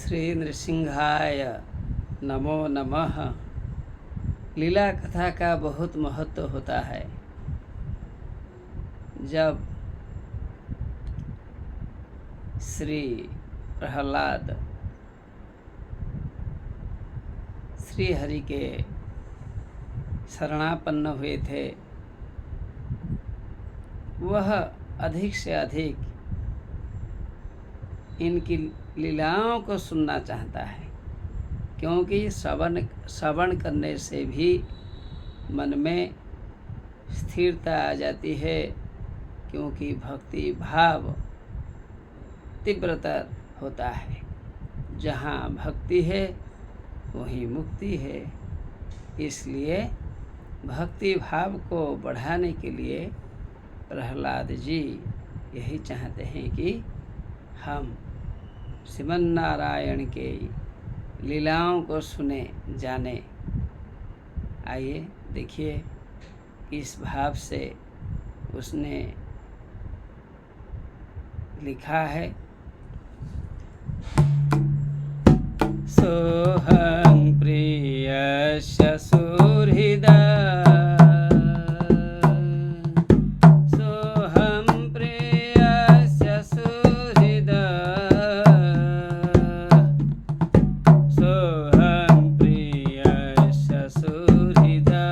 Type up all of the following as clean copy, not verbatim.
श्री नृसिंहाय नमो नमः। लीला कथा का बहुत महत्व होता है। जब श्री प्रहलाद श्री हरि के शरणापन्न हुए थे, वह अधिक से अधिक इनकी लीलाओं को सुनना चाहता है, क्योंकि श्रवण करने से भी मन में स्थिरता आ जाती है, क्योंकि भक्ति भाव तीव्रतर होता है। जहाँ भक्ति है वहीं मुक्ति है। इसलिए भक्ति भाव को बढ़ाने के लिए प्रहलाद जी यही चाहते हैं कि हम श्रीमन नारायण के लीलाओं को सुने जाने। आइए देखिए किस भाव से उसने लिखा है। सोहं प्रियस्य सुहृदा, सोहं प्रियस्य सुहृदा, सोहं प्रियस्य सुहृदा,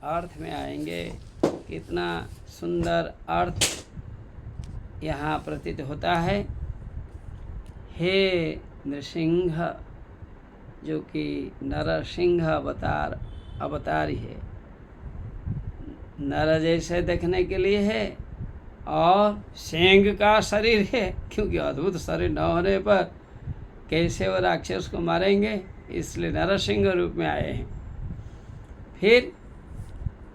अर्थ में आएंगे। कितना सुंदर अर्थ यहाँ प्रतीत होता है। हे नृसिंह, जो कि नरसिंह अवतारी है, नर जैसे देखने के लिए है और शेंग का शरीर है, क्योंकि अद्भुत शरीर न होने पर कैसे वो राक्षस को मारेंगे, इसलिए नरसिंह रूप में आए हैं। फिर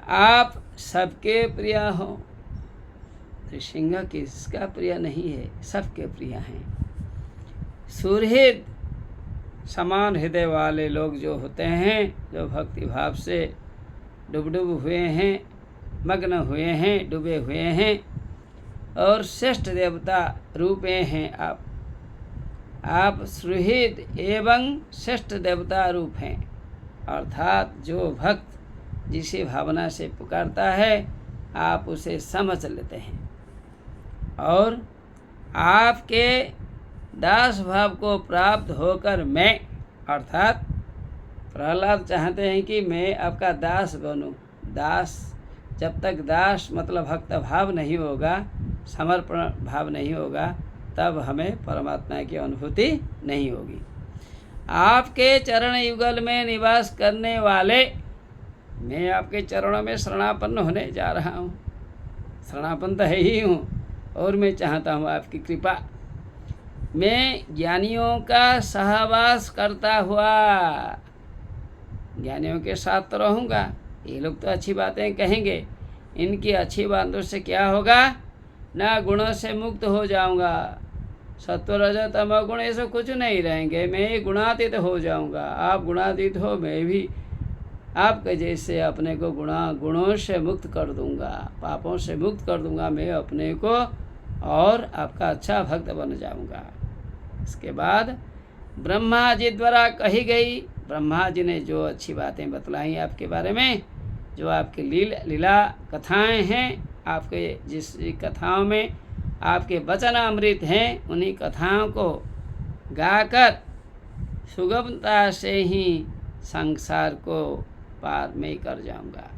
आप सबके प्रिय हो। तो सिंह किसका प्रिय नहीं है, सबके प्रिय हैं। सुहृद समान हृदय वाले लोग जो होते हैं, जो भक्ति भाव से डुबडुब हुए हैं, मग्न हुए हैं, डूबे हुए हैं और श्रेष्ठ देवता रूपे हैं आप सुहृद एवं श्रेष्ठ देवता रूप हैं। अर्थात जो भक्त जिसे भावना से पुकारता है आप उसे समझ लेते हैं और आपके दास भाव को प्राप्त होकर मैं, अर्थात प्रहलाद चाहते हैं कि मैं आपका दास बनूं। दास, जब तक दास मतलब भक्त भाव नहीं होगा, समर्पण भाव नहीं होगा, तब हमें परमात्मा की अनुभूति नहीं होगी। आपके चरण युगल में निवास करने वाले, मैं आपके चरणों में शरणापन्न होने जा रहा हूँ। शरणापन्न तो है ही हूँ और मैं चाहता हूँ आपकी कृपा। मैं ज्ञानियों का सहवास करता हुआ ज्ञानियों के साथ तो रहूँगा। ये लोग तो अच्छी बातें कहेंगे, इनकी अच्छी बातों से क्या होगा, ना गुणों से मुक्त हो जाऊँगा। सत्व रजो तमो गुण ये सब कुछ नहीं रहेंगे, मैं गुणातीत हो जाऊँगा। आप गुणातीत हो, मैं भी आपके जैसे अपने को गुणों से मुक्त कर दूँगा, पापों से मुक्त कर दूँगा मैं अपने को, और आपका अच्छा भक्त बन जाऊँगा। इसके बाद ब्रह्मा जी द्वारा कही गई, ब्रह्मा जी ने जो अच्छी बातें बतलाई आपके बारे में, जो आपकी लीला कथाएं हैं, आपके जिस कथाओं में आपके वचन अमृत हैं, उन्हीं कथाओं को गाकर सुगमता से ही संसार को पार में कर जाऊंगा।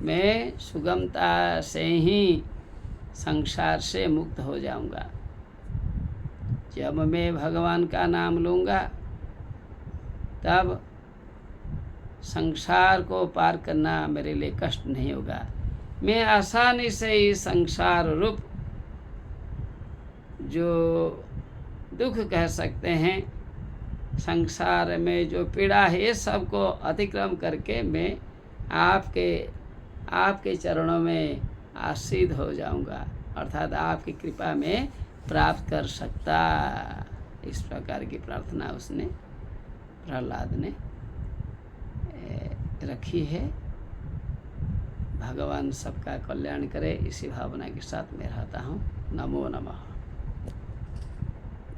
मैं सुगमता से ही संसार से मुक्त हो जाऊंगा। जब मैं भगवान का नाम लूँगा तब संसार को पार करना मेरे लिए कष्ट नहीं होगा। मैं आसानी से ही संसार रूप जो दुख कह सकते हैं, संसार में जो पीड़ा है, ये सबको अतिक्रम करके मैं आपके चरणों में आसीद हो जाऊंगा, अर्थात आपकी कृपा में प्राप्त कर सकता। इस प्रकार की प्रार्थना उसने, प्रहलाद ने रखी है। भगवान सबका कल्याण करे, इसी भावना के साथ मैं रहता हूँ। नमो नमः।